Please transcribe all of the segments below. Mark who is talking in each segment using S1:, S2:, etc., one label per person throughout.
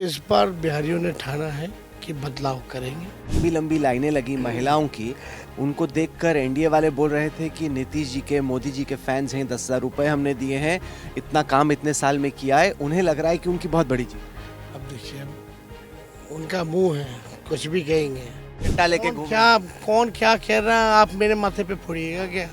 S1: इस बार बिहारियों ने ठाना है कि बदलाव करेंगे।
S2: लंबी लंबी लाइनें लगी महिलाओं की। उनको देखकर एनडीए वाले बोल रहे थे कि नीतीश जी के, मोदी जी के फैंस हैं, 10,000 रुपए हमने दिए हैं, इतना काम इतने साल में किया है। उन्हें लग रहा है कि उनकी बहुत बड़ी जीत।
S1: अब देखिए, उनका मुंह है, कुछ भी कहेंगे।
S2: डंडा लेके
S1: कौन क्या कह रहा है, आप मेरे माथे पे फोड़िएगा क्या?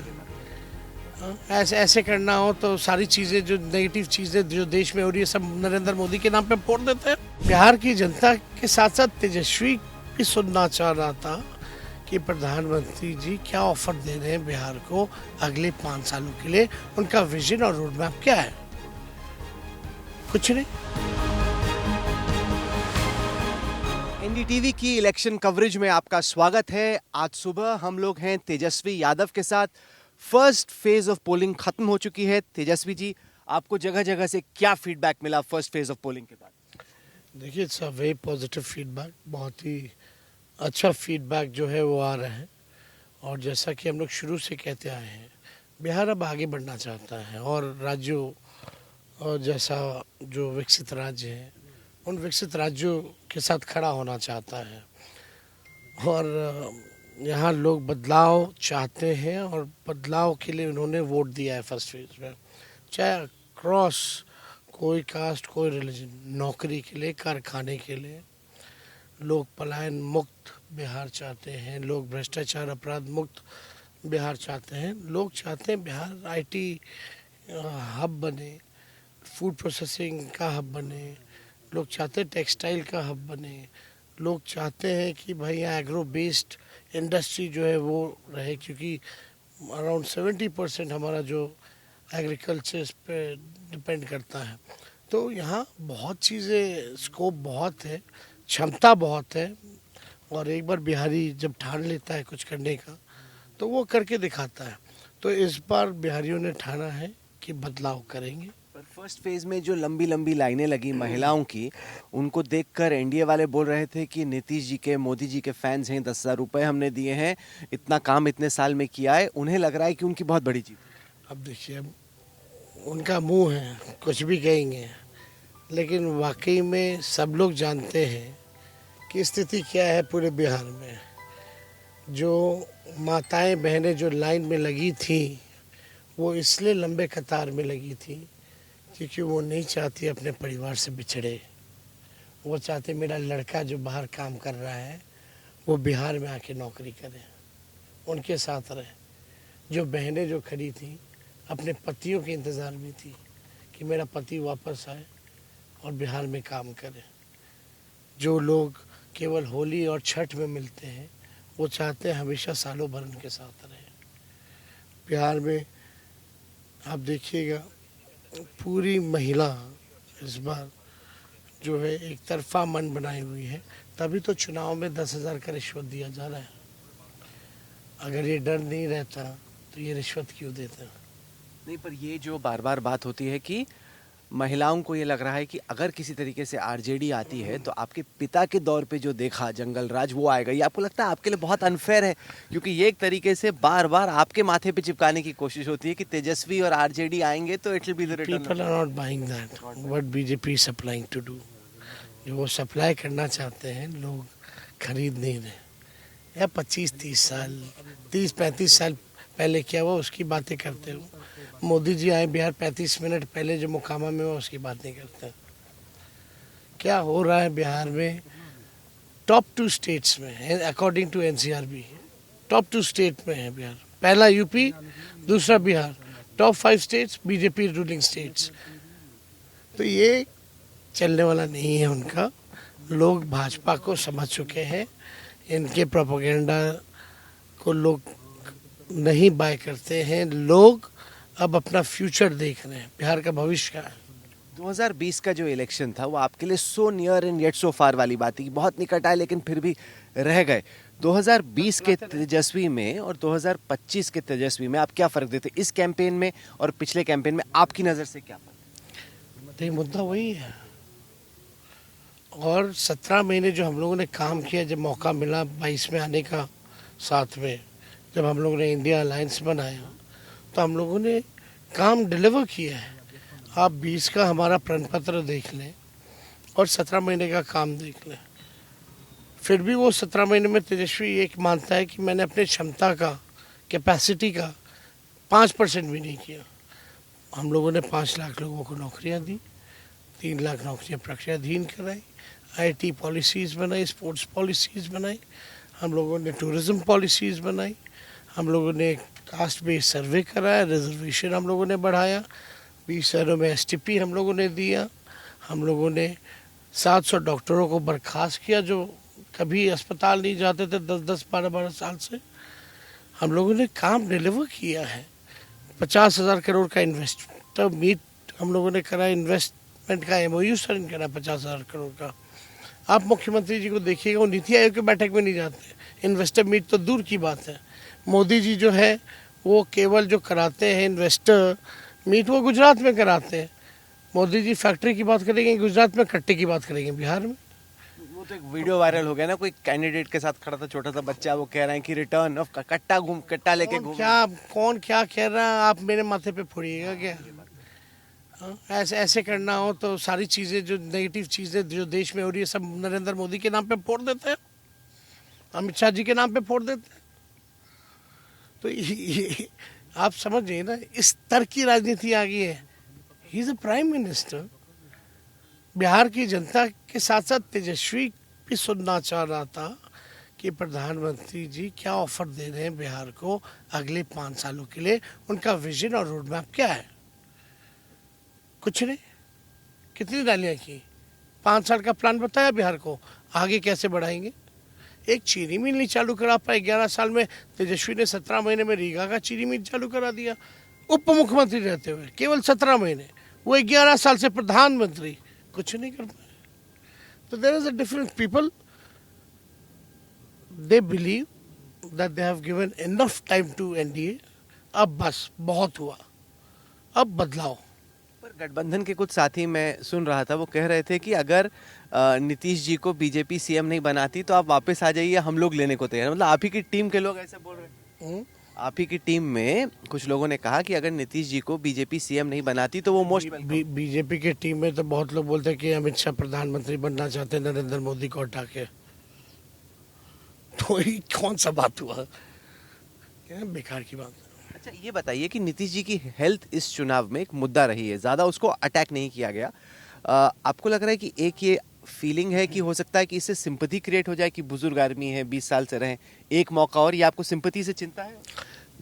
S1: ऐसे ऐसे करना हो तो सारी चीजें, जो नेगेटिव चीजें जो देश में हो रही है, सब नरेंद्र मोदी के नाम पे फोड़ देते हैं। बिहार की जनता के साथ साथ तेजस्वी भी सुनना चाह रहा था कि प्रधानमंत्री जी क्या ऑफर दे रहे हैं बिहार को अगले 5 सालों के लिए, उनका विजन और रोड मैप क्या है। कुछ नहीं।
S2: एनडीटीवी की इलेक्शन कवरेज में आपका स्वागत है। आज सुबह हम लोग हैं तेजस्वी यादव के साथ। फर्स्ट फेज ऑफ पोलिंग खत्म हो चुकी है। तेजस्वी जी, आपको जगह जगह से क्या फीडबैक मिला फर्स्ट फेज ऑफ पोलिंग के बाद?
S1: देखिए, it's a very positive feedback, बहुत ही अच्छा फीडबैक जो है वो आ रहा है। और जैसा कि हम लोग शुरू से कहते आए हैं, बिहार अब आगे बढ़ना चाहता है और राज्यों और जैसा जो विकसित राज्य है, उन विकसित राज्यों के साथ खड़ा होना चाहता है। और यहाँ लोग बदलाव चाहते हैं और बदलाव के लिए उन्होंने वोट दिया है फर्स्ट फेज में। चाहे क्रॉस कोई कास्ट, कोई रिलीजन, नौकरी के लिए, कारखाने के लिए। लोग पलायन मुक्त बिहार चाहते हैं, लोग भ्रष्टाचार अपराध मुक्त बिहार चाहते हैं, लोग चाहते हैं बिहार आईटी हब बने, फूड प्रोसेसिंग का हब बने, लोग चाहते हैं टेक्सटाइल का हब बने, लोग चाहते हैं कि भाई यहाँ एग्रो बेस्ड इंडस्ट्री जो है वो रहे, क्योंकि अराउंड 70% हमारा जो एग्रीकल्चर पे डिपेंड करता है। तो यहाँ बहुत चीज़ें, स्कोप बहुत है, क्षमता बहुत है। और एक बार बिहारी जब ठान लेता है कुछ करने का तो वो करके दिखाता है। तो इस बार बिहारियों ने ठाना है कि बदलाव करेंगे।
S2: पर फर्स्ट फेज में जो लंबी लंबी लाइनें लगी महिलाओं की, उनको देखकर एनडीए वाले बोल रहे थे कि नीतीश जी के, मोदी जी के फैंस हैं, 10,000 रुपए हमने दिए हैं, इतना काम इतने साल में किया है। उन्हें लग रहा है कि उनकी बहुत बड़ी जीत।
S1: अब देखिए, उनका मुंह है, कुछ भी कहेंगे, लेकिन वाकई में सब लोग जानते हैं कि स्थिति क्या है पूरे बिहार में। जो माताएं बहनें जो लाइन में लगी थी, वो इसलिए लंबे कतार में लगी थी क्योंकि वो नहीं चाहती अपने परिवार से बिछड़े। वो चाहते मेरा लड़का जो बाहर काम कर रहा है वो बिहार में आके नौकरी करे, उनके साथ रहे। जो बहनें जो खड़ी थी, अपने पतियों के इंतज़ार में थी कि मेरा पति वापस आए और बिहार में काम करे। जो लोग केवल होली और छठ में मिलते हैं, वो चाहते हैं हमेशा सालों भर उनके साथ रहे। बिहार में आप देखिएगा, पूरी महिला इस बार जो है एक तरफा मन बनाई हुई है। तभी तो चुनाव में 10,000 का रिश्वत दिया जा रहा है। अगर ये डर नहीं रहता तो ये रिश्वत क्यों देता?
S2: नहीं, पर ये जो बार बार बात होती है कि महिलाओं को ये लग रहा है कि अगर किसी तरीके से आरजेडी आती है तो आपके पिता के दौर पे जो देखा जंगल राज वो आएगा। ये आपको लगता है आपके लिए बहुत अनफेयर है? क्योंकि ये एक तरीके से बार बार आपके माथे पे चिपकाने की कोशिश होती है कि तेजस्वी और आरजेडी आएंगे तो it will be the return.
S1: People are not buying that what BJP supplying to do. जो वो सप्लाई करना चाहते हैं लोग खरीद नहीं रहे। या 25-30 साल, 30-35 साल पहले क्या हुआ उसकी बातें करते हो। मोदी जी आए बिहार 35 मिनट पहले, जो मोकामा में हुआ उसकी बात नहीं करते। क्या हो रहा है बिहार में? टॉप 2 स्टेट्स में है according to NCRB. Top 2 state में है बिहार, पहला यूपी, दूसरा Bihar. Top 5 states BJP ruling states. तो ये चलने वाला नहीं है उनका। लोग भाजपा को समझ चुके हैं, इनके प्रोपेगेंडा को लोग नहीं बाय करते हैं। लोग अब अपना फ्यूचर देख रहे हैं, बिहार का भविष्य क्या है।
S2: 2020 का जो इलेक्शन था वो आपके लिए so near and yet so far वाली बात थी, बहुत निकट आए लेकिन फिर भी रह गए। 2020 के तेजस्वी में और 2025 के तेजस्वी में आप क्या फर्क देते इस कैंपेन में और पिछले कैंपेन में? आपकी नजर से क्या फर्क?
S1: तो मुद्दा वही है। और 17 महीने जो हम लोगों ने काम किया, जब मौका मिला 22 में आने का, साथ में जब हम लोगों ने इंडिया अलायंस बनाया, तो हम लोगों ने काम डिलीवर किया है। आप 20 का हमारा प्रण पत्र देख लें और 17 महीने का काम देख लें। फिर भी वो 17 महीने में तेजस्वी एक मानता है कि मैंने अपने क्षमता का, कैपेसिटी का 5% भी नहीं किया। हम लोगों ने 5 लाख लोगों को नौकरियां दी, 3 लाख नौकरियां प्रक्रियाधीन कराई, आईटी पॉलिसीज़ बनाई, स्पोर्ट्स पॉलिसीज़ बनाई, हम लोगों ने टूरिज़्म पॉलिसीज़ बनाई, हम लोगों ने कास्ट बेस्ड सर्वे कराया, रिजर्वेशन हम लोगों ने बढ़ाया, 20 शहरों में एसटीपी हम लोगों ने दिया, हम लोगों ने 700 डॉक्टरों को बर्खास्त किया जो कभी अस्पताल नहीं जाते थे 10-10, 12-12 साल से। हम लोगों ने काम डिलीवर किया है। 50,000 करोड़ का इन्वेस्टर मीट हम लोगों ने करा, इन्वेस्टमेंट का एमओयू साइन करा 50,000 करोड़ का। आप मुख्यमंत्री जी को देखिएगा, वो नीति आयोग की बैठक में नहीं जाते, इन्वेस्टर मीट तो दूर की बात है। मोदी जी जो है वो केवल जो कराते हैं इन्वेस्टर मीट, वो गुजरात में कराते हैं। मोदी जी फैक्ट्री की बात करेंगे गुजरात में, कट्टे की बात करेंगे बिहार में।
S2: वो तो एक वीडियो वायरल हो गया ना, कोई कैंडिडेट के साथ खड़ा था छोटा सा बच्चा, वो कह रहे हैं कि रिटर्न ऑफ कट्टा लेके घूम।
S1: कौन क्या कह रहा है, आप मेरे माथे पे फोड़िएगा क्या? ऐसे करना हो तो सारी चीज़ें जो नेगेटिव चीज़ें जो देश में हो रही है सब नरेंद्र मोदी के नाम पे फोड़ देते हैं, अमित शाह जी के नाम पे फोड़ देते हैं। तो ये आप समझिए ना, इस स्तर की राजनीति आ गई है। He is a prime minister. Bihar की जनता के साथ साथ तेजस्वी भी सुनना चाह रहा था कि प्रधानमंत्री जी क्या ऑफर दे रहे हैं बिहार को अगले 5 सालों के लिए, उनका विजन और रोड मैप क्या है। कुछ नहीं। कितनी रैलियां की, 5 साल का प्लान बताया बिहार को, आगे कैसे बढ़ाएंगे। एक चीनी मिल नहीं चालू करा पाए 11 साल में, तेजस्वी ने 17 महीने में रीगा का चीनी मिल चालू करा दिया उप मुख्यमंत्री रहते हुए, केवल 17 महीने। वो 11 साल से प्रधानमंत्री कुछ नहीं कर पाए। तो there is a difference. People they believe that they have given enough time to NDA. अब बस बहुत हुआ, अब बदलाव।
S2: पर गठबंधन के कुछ साथी, मैं सुन रहा था, वो कह रहे थे कि अगर नीतीश जी को बीजेपी सीएम नहीं बनाती तो आप वापस आ जाइए, हम लोग लेने को तैयार। मतलब आप ही की टीम के लोग ऐसे बोल रहे हैं। आप ही की टीम में कुछ लोगों ने कहा कि अगर नीतीश जी को बीजेपी सीएम नहीं बनाती तो वो मोस्ट
S1: बीजेपी के टीम में तो बहुत लोग बोलते हैं कि अमित शाह प्रधानमंत्री बनना चाहते हैं नरेंद्र मोदी को हटा के। तो ये कौन सा बात हुआ, क्या बेकार की बात।
S2: अच्छा, ये बताइए कि नीतीश जी की हेल्थ इस चुनाव में एक मुद्दा रही है, ज़्यादा उसको अटैक नहीं किया गया। आपको लग रहा है कि एक ये फीलिंग है कि हो सकता है कि इससे सिंपैथी क्रिएट हो जाए कि बुजुर्ग आदमी है, 20 साल से रहे, एक मौका और, ये आपको सिंपैथी से चिंता है?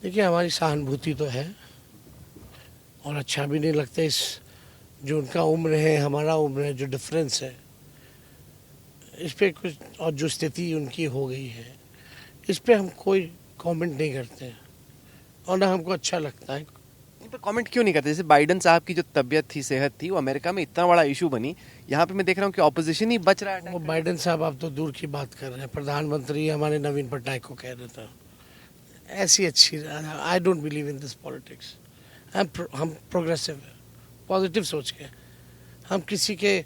S1: देखिए, हमारी सहानुभूति तो है और अच्छा भी नहीं लगता इस जो उनका उम्र है हमारा उम्र है, जो डिफरेंस है इस पे कुछ, और जो स्थिति उनकी हो गई है इस पे हम कोई कमेंट नहीं करते हैं और ना हमको अच्छा लगता है।
S2: पर कमेंट क्यों नहीं करते? जैसे बाइडन साहब की जो तबीयत थी, सेहत थी, वो अमेरिका में इतना बड़ा इशू बनी, यहाँ पे मैं देख रहा हूँ कि ऑपोजिशन ही बच रहा है।
S1: वो बाइडन साहब आप तो दूर की बात कर रहे हैं, प्रधानमंत्री हमारे नवीन पटनायक को कह रहे थे। ऐसी अच्छी, I don't believe in this politics. हम प्रोग्रेसिव है, पॉजिटिव सोच के। हम किसी के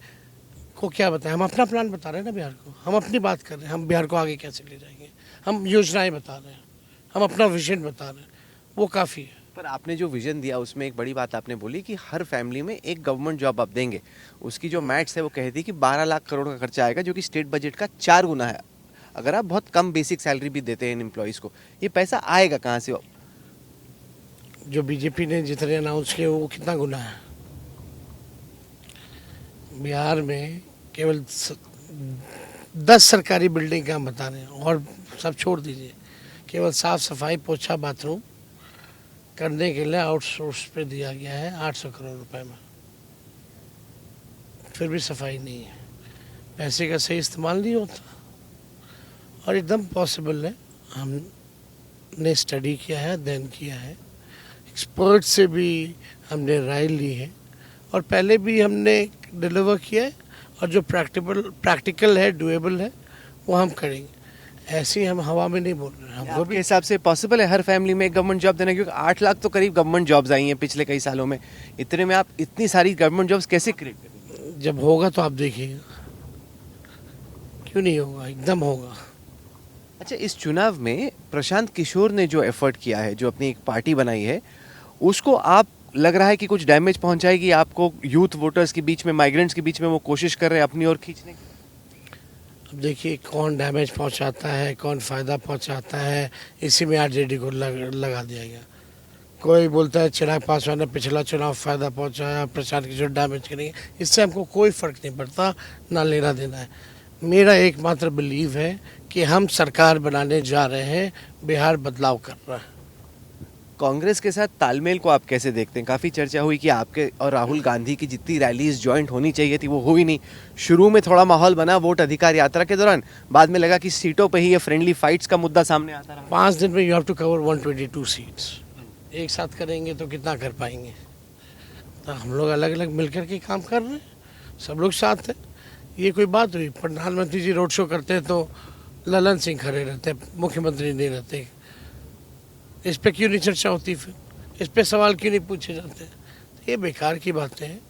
S1: को क्या बताएं, हम अपना प्लान बता रहे हैं ना बिहार को, हम अपनी बात कर रहे हैं, हम बिहार को आगे कैसे ले जाएंगे, हम योजनाएं बता रहे हैं, हम अपना विजन बता रहे हैं, वो काफ़ी है।
S2: पर आपने जो विजन दिया उसमें एक बड़ी बात आपने बोली कि हर फैमिली में एक गवर्नमेंट जॉब आप देंगे। उसकी जो मैथ्स है वो कहती कि 12 लाख करोड़ का खर्चा आएगा, जो कि स्टेट बजट का 4 गुना है। अगर आप बहुत कम बेसिक सैलरी भी देते हैं इन एम्प्लॉयज़ को, ये पैसा आएगा कहाँ से?
S1: जो बीजेपी ने जितने अनाउंस किए वो कितना गुना है? बिहार में केवल 10 सरकारी बिल्डिंग का हम बता रहे हैं, और सब छोड़ दीजिए। केवल साफ सफाई, पोछा, बाथरूम करने के लिए आउटसोर्स पे दिया गया है 800 करोड़ रुपए में, फिर भी सफाई नहीं है। पैसे का सही इस्तेमाल नहीं होता और एकदम पॉसिबल है। हमने स्टडी किया है, अध्ययन किया है, एक्सपर्ट से भी हमने राय ली है और पहले भी हमने डिलीवर किया है, और जो प्रैक्टिकल है, डुएबल है, वो हम करेंगे। ऐसे ही हम हवा में नहीं बोल रहे हैं। हम
S2: आपके हिसाब से पॉसिबल है हर फैमिली में एक गवर्नमेंट जॉब देना? क्योंकि 8 लाख तो करीब गवर्नमेंट जॉब्स आई हैं पिछले कई सालों में, इतने में आप इतनी सारी गवर्नमेंट जॉब्स कैसे क्रिएट करेंगे?
S1: जब होगा तो आप देखिएगा, क्यों नहीं होगा, एकदम होगा।
S2: अच्छा, इस चुनाव में प्रशांत किशोर ने जो एफर्ट किया है, जो अपनी एक पार्टी बनाई है, उसको आप लग रहा है कि कुछ डैमेज पहुंचाएगी आपको यूथ वोटर्स के बीच में, माइग्रेंट्स के बीच में वो कोशिश कर रहे हैं अपनी ओर खींचने की?
S1: अब देखिए कौन डैमेज पहुंचाता है, कौन फ़ायदा पहुंचाता है, इसी में आरजेडी को लगा दिया गया। कोई बोलता है चिराग पासवान ने पिछला चुनाव फ़ायदा पहुंचाया, प्रशांत किशोर डैमेज करेंगे। इससे हमको कोई फ़र्क नहीं पड़ता, ना लेना देना है। मेरा एकमात्र बिलीव है कि हम सरकार बनाने जा रहे हैं, बिहार बदलाव कर रहा है।
S2: कांग्रेस के साथ तालमेल को आप कैसे देखते हैं? काफ़ी चर्चा हुई कि आपके और राहुल गांधी की जितनी रैलीज ज्वाइंट होनी चाहिए थी वो हुई नहीं। शुरू में थोड़ा माहौल बना वोट अधिकार यात्रा के दौरान, बाद में लगा कि सीटों पे ही ये फ्रेंडली फाइट्स का मुद्दा सामने आता रहा।
S1: 5 दिन में you have to cover 122 seats. एक साथ करेंगे तो कितना कर पाएंगे? तो हम लोग अलग अलग मिलकर के काम कर रहे हैं, सब लोग साथ हैं। ये कोई बात हुई? प्रधानमंत्री जी रोड शो करते हैं तो ललन सिंह खड़े रहते, मुख्यमंत्री नहीं रहते। इस पे क्यों नहीं चर्चा होती? फिर इस पे सवाल क्यों नहीं पूछे जाते? ये बेकार की बातें हैं।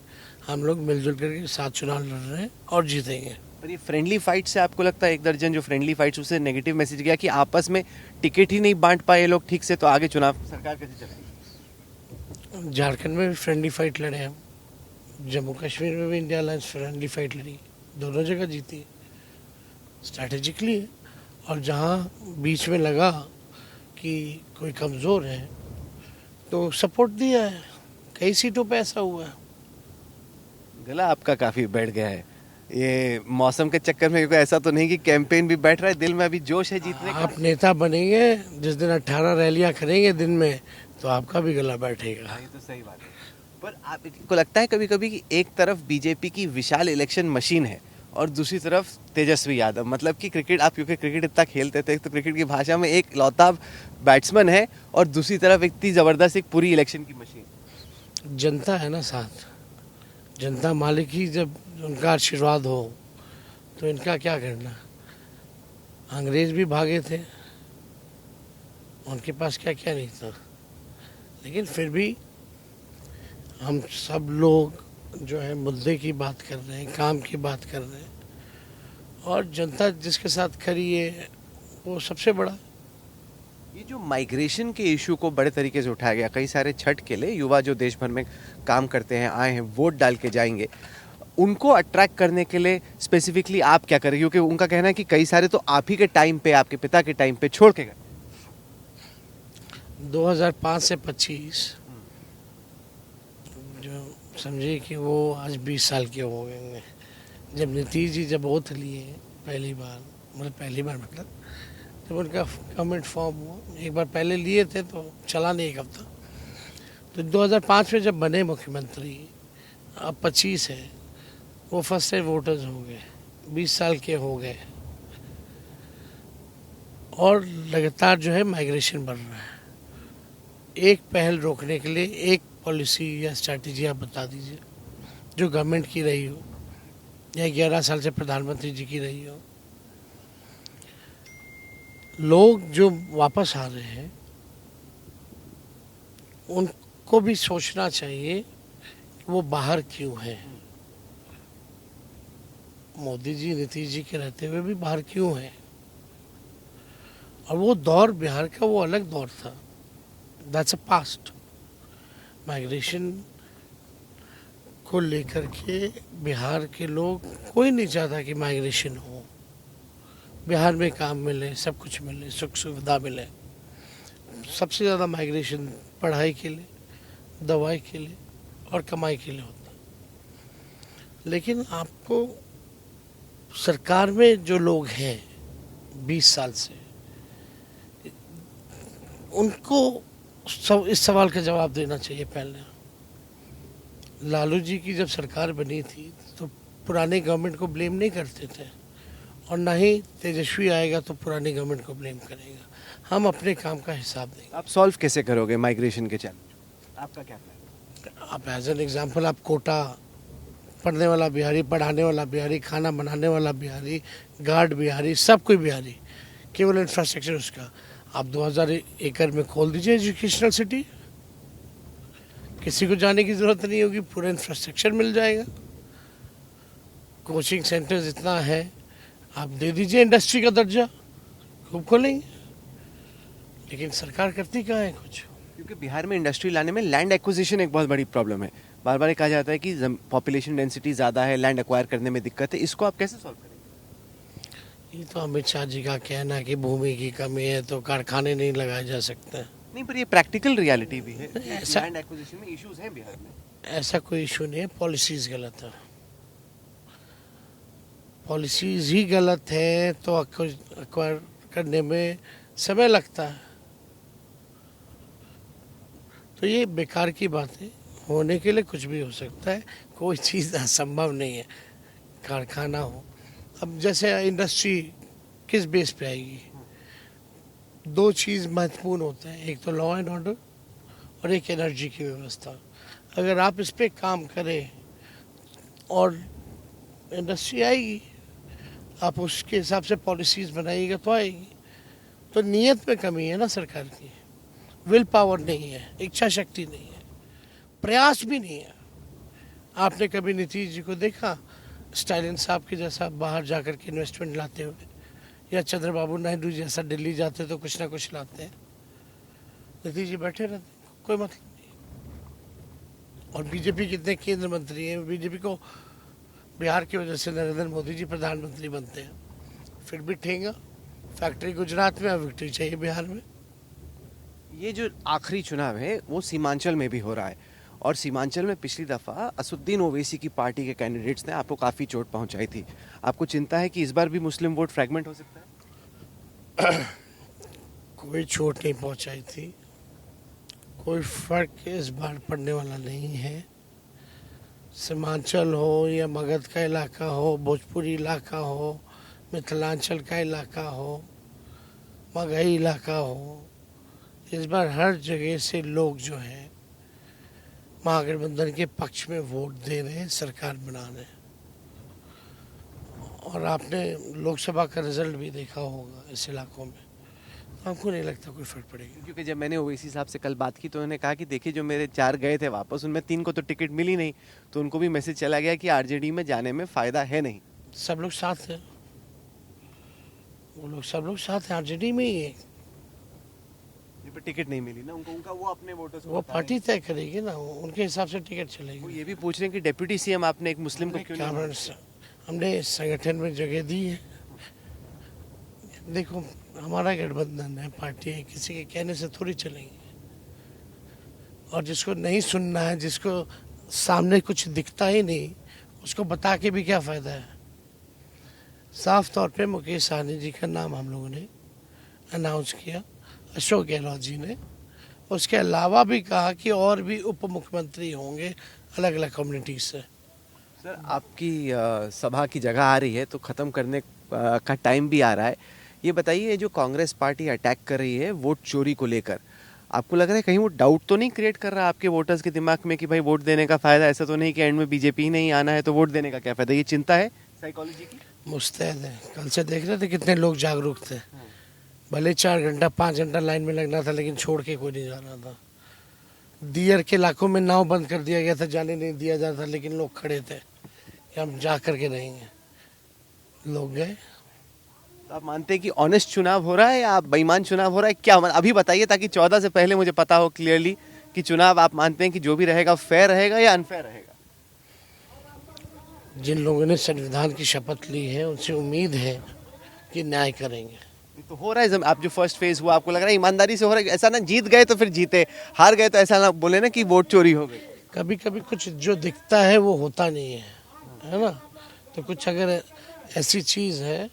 S1: हम लोग मिलजुल करके साथ चुनाव लड़ रहे हैं और जीतेंगे।
S2: पर ये फ्रेंडली फाइट से आपको लगता है एक दर्जन जो फ्रेंडली फाइट्स, उससे नेगेटिव मैसेज गया कि आपस में टिकट ही नहीं बांट पाए लोग ठीक से, तो आगे चुनाव सरकार कैसे चलेगी?
S1: झारखंड में भी फ्रेंडली फाइट लड़े हम, जम्मू कश्मीर में भी इंडिया अलायंस फ्रेंडली फाइट लड़ी, दोनों जगह जीती। स्ट्रैटेजिकली है। और जहाँ बीच में लगा कि कोई कमज़ोर है तो सपोर्ट दिया है। कई सीटों पे ऐसा हुआ है।
S2: गला आपका काफ़ी बैठ गया है ये मौसम के चक्कर में, क्योंकि ऐसा तो नहीं कि कैंपेन भी बैठ रहा है, दिल में अभी जोश है जीतने का।
S1: आप नेता बनेंगे जिस दिन 18 रैलियां करेंगे दिन में, तो आपका भी गला बैठेगा।
S2: ये तो सही बात है। पर आपको लगता है कभी कभी कि एक तरफ बीजेपी की विशाल इलेक्शन मशीन है और दूसरी तरफ तेजस्वी यादव, मतलब कि क्रिकेट, आप क्योंकि क्रिकेट इतना खेलते थे तो क्रिकेट की भाषा में एक लौता बैट्समैन है और दूसरी तरफ इतनी ज़बरदस्त एक पूरी इलेक्शन की मशीन।
S1: जनता है ना साथ, जनता मालिक ही जब उनका आशीर्वाद हो तो इनका क्या करना? अंग्रेज भी भागे थे, उनके पास क्या क्या नहीं था। लेकिन फिर भी हम सब लोग जो है मुद्दे की बात कर रहे हैं, काम की बात कर रहे हैं, और जनता जिसके साथ खड़ी है वो सबसे बड़ा।
S2: ये जो माइग्रेशन के इशू को बड़े तरीके से उठाया गया, कई सारे छठ के लिए युवा जो देश भर में काम करते हैं, आए हैं, वोट डाल के जाएंगे, उनको अट्रैक्ट करने के लिए स्पेसिफिकली आप क्या करें? क्योंकि उनका कहना है कि कई सारे तो आप ही के टाइम पे, आपके पिता के टाइम पे छोड़ के गए।
S1: 2005 से 25 जो समझिए कि वो आज 20 साल के हो गए होंगे। जब नीतीश जी जब ओथ लिए पहली बार, मतलब जब उनका गवर्नमेंट फॉर्म हुआ, एक बार पहले लिए थे तो चला नहीं एक हफ्ता। तो 2005 में जब बने मुख्यमंत्री, अब 25 है, वो फर्स्ट टाइम वोटर्स हो गए, 20 साल के हो गए, और लगातार जो है माइग्रेशन बढ़ रहा है। एक पहल रोकने के लिए एक पॉलिसी या स्ट्रैटेजी आप बता दीजिए जो गवर्नमेंट की रही हो या 11 साल से प्रधानमंत्री जी की रही हो। लोग जो वापस आ रहे हैं उनको भी सोचना चाहिए वो बाहर क्यों है। मोदी जी, नीतीश जी के रहते हुए भी बाहर क्यों है? और वो दौर बिहार का वो अलग दौर था। That's a past. माइग्रेशन को लेकर के बिहार के लोग, कोई नहीं चाहता कि माइग्रेशन हो। बिहार में काम मिले, सब कुछ मिले, सुख सुविधा मिले। सबसे ज़्यादा माइग्रेशन पढ़ाई के लिए, दवाई के लिए और कमाई के लिए होता है। लेकिन आपको सरकार में जो लोग हैं 20 साल से, उनको सब इस सवाल का जवाब देना चाहिए। पहले लालू जी की जब सरकार बनी थी तो पुराने गवर्नमेंट को ब्लेम नहीं करते थे, और ना ही तेजस्वी आएगा तो पुरानी गवर्नमेंट को ब्लेम करेगा। हम अपने काम का हिसाब देंगे।
S2: आप सॉल्व कैसे करोगे माइग्रेशन के चैलेंज? आपका क्या प्लान?
S1: आप एज एन एग्जाम्पल, आप कोटा, पढ़ने वाला बिहारी, पढ़ाने वाला बिहारी, खाना बनाने वाला बिहारी, गार्ड बिहारी, सब कोई बिहारी, केवल इंफ्रास्ट्रक्चर उसका आप 2000 एकड़ में खोल दीजिए एजुकेशनल सिटी। किसी को जाने की ज़रूरत नहीं होगी, पूरा इंफ्रास्ट्रक्चर मिल जाएगा। कोचिंग सेंटर्स इतना है, आप दे दीजिए इंडस्ट्री का दर्जा, खूब खोलेंगे। लेकिन सरकार करती कहाँ है कुछ?
S2: क्योंकि बिहार में इंडस्ट्री लाने में लैंड एक्विजिशन एक बहुत बड़ी प्रॉब्लम है। बार बार कहा जाता है कि पॉपुलेशन डेंसिटी ज़्यादा है, लैंड एक्वायर करने में दिक्कत है। इसको आप कैसे सॉल्व करेंगे?
S1: ये तो अमित शाह जी का कहना है कि भूमि की कमी है तो कारखाने नहीं लगाए जा सकते।
S2: नहीं, पर ये प्रैक्टिकल रियलिटी भी है।
S1: ऐसा-
S2: लैंड एक्विजिशन में इश्यूज हैं बिहार में।
S1: ऐसा कोई इशू नहीं है, पॉलिसीज गलत है। पॉलिसीज ही गलत है तो एक्वायर करने में समय लगता है। तो ये बेकार की बात है, होने के लिए कुछ भी हो सकता है, कोई चीज़ असंभव नहीं है। कारखाना हो, अब जैसे इंडस्ट्री किस बेस पे आएगी? दो चीज़ महत्वपूर्ण होते हैं, एक तो लॉ एंड ऑर्डर और एक एनर्जी की व्यवस्था। अगर आप इस पे काम करें और इंडस्ट्री आएगी, आप उसके हिसाब से पॉलिसीज बनाइएगा तो आएगी। तो नीयत में कमी है ना सरकार की, विल पावर नहीं है, इच्छा शक्ति नहीं है, प्रयास भी नहीं है। आपने कभी नीतीश जी को देखा स्टालिन साहब के जैसा बाहर जाकर के इन्वेस्टमेंट लाते हुए, या चंद्रबाबू नायडू जैसा दिल्ली जाते तो कुछ ना कुछ लाते हैं? नीतीश जी बैठे रहते, कोई मतलब नहीं। और बीजेपी कितने केंद्र मंत्री हैं, बीजेपी को बिहार की वजह से नरेंद्र मोदी जी प्रधानमंत्री बनते हैं, फिर भी ठेंगा। फैक्ट्री गुजरात में, विक्ट्री चाहिए बिहार में।
S2: ये जो आखिरी चुनाव है वो सीमांचल में भी हो रहा है, और सीमांचल में पिछली दफ़ा असुद्दीन ओवैसी की पार्टी के कैंडिडेट्स ने आपको काफ़ी चोट पहुंचाई थी। आपको चिंता है कि इस बार भी मुस्लिम वोट फ्रैगमेंट हो सकता है?
S1: कोई चोट नहीं पहुंचाई थी, कोई फर्क इस बार पड़ने वाला नहीं है। सीमांचल हो या मगध का इलाका हो, भोजपुरी इलाका हो, मिथिलांचल का इलाका हो, मगही इलाका हो, इस बार हर जगह से लोग जो हैं महागठबंधन के पक्ष में वोट दे रहे हैं, सरकार बना रहे हैं। और आपने लोकसभा का रिजल्ट भी देखा होगा इस इलाकों में, हमको नहीं लगता कोई फर्क पड़ेगा।
S2: क्योंकि जब मैंने ओवैसी साहब से कल बात की तो उन्होंने कहा कि देखिए जो मेरे 4 गए थे वापस, उनमें 3 को तो टिकट मिली नहीं, तो उनको भी मैसेज चला गया कि आरजेडी में जाने में फ़ायदा है नहीं।
S1: सब लोग साथ हैं, वो लोग सब लोग साथ हैं, आरजेडी में ही है।
S2: पर टिकट नहीं मिली ना उनको, उनका वो अपने वोटर्स को
S1: वो
S2: बता
S1: पार्टी तय करेगी ना, उनके हिसाब से टिकट
S2: रहे हैं।
S1: चलेगी।
S2: वो ये भी पूछ रहे हैं कि डिप्टी सीएम आपने एक मुस्लिम को क्यों नहीं
S1: क्या हमने संगठन में जगह दी है। देखो हमारा गठबंधन है, पार्टी है, किसी के कहने से थोड़ी चलेंगे। और जिसको नहीं सुनना है, जिसको सामने कुछ दिखता ही नहीं, उसको बता के भी क्या फायदा है। साफ तौर पे मुकेश सहनी जी का नाम हम लोगों ने अनाउंस किया, अशोक गहलोत जी ने। उसके अलावा भी कहा कि और भी उप मुख्यमंत्री होंगे अलग अलग कम्युनिटी से।
S2: सर आपकी सभा की जगह आ रही है तो ख़त्म करने का टाइम भी आ रहा है। ये बताइए जो कांग्रेस पार्टी अटैक कर रही है वोट चोरी को लेकर, आपको लग रहा है कहीं वो डाउट तो नहीं क्रिएट कर रहा आपके वोटर्स के दिमाग में कि भाई वोट देने का फ़ायदा ऐसा तो नहीं कि एंड में बीजेपी ही नहीं आना है तो वोट देने का क्या फ़ायदा? ये चिंता है साइकोलॉजी की?
S1: मुस्तैद है, कल से देख रहे थे कितने लोग जागरूक थे। भले 4 घंटा 5 घंटा लाइन में लगना था, लेकिन छोड़ के कोई नहीं जा रहा था। दियर के इलाकों में नाव बंद कर दिया गया था, जाने नहीं दिया जाता, लेकिन लोग खड़े थे कि हम जा करके रहेंगे। लोग गए।
S2: तो आप मानते हैं कि ऑनेस्ट चुनाव हो रहा है या बेईमान चुनाव हो रहा है? क्या अभी बताइए ताकि 14 से पहले मुझे पता हो क्लियरली कि चुनाव आप मानते हैं कि जो भी रहेगा फेयर रहेगा या अनफेयर रहेगा?
S1: जिन लोगों ने संविधान की शपथ ली है उनसे उम्मीद है कि न्याय करेंगे।
S2: तो हो रहा है, आप जो फर्स्ट फेज हुआ आपको लग रहा है ईमानदारी से हो रहा है? ऐसा ना जीत गए तो फिर जीते, हार गए तो ऐसा ना बोले ना कि वोट चोरी हो गई।
S1: कभी कभी कुछ जो दिखता है वो होता नहीं है ना। तो कुछ अगर ऐसी चीज़ है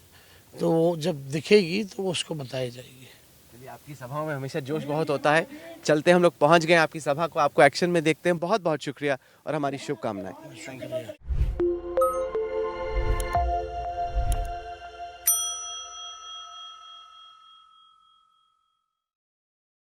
S1: तो वो जब दिखेगी तो वो उसको बताई जाएगी।
S2: चलिए, आपकी सभाओं में हमेशा जोश बहुत होता है। चलते हम लोग पहुंच गए आपकी सभा को, आपको एक्शन में देखते हैं। बहुत बहुत शुक्रिया और हमारी शुभकामनाएं।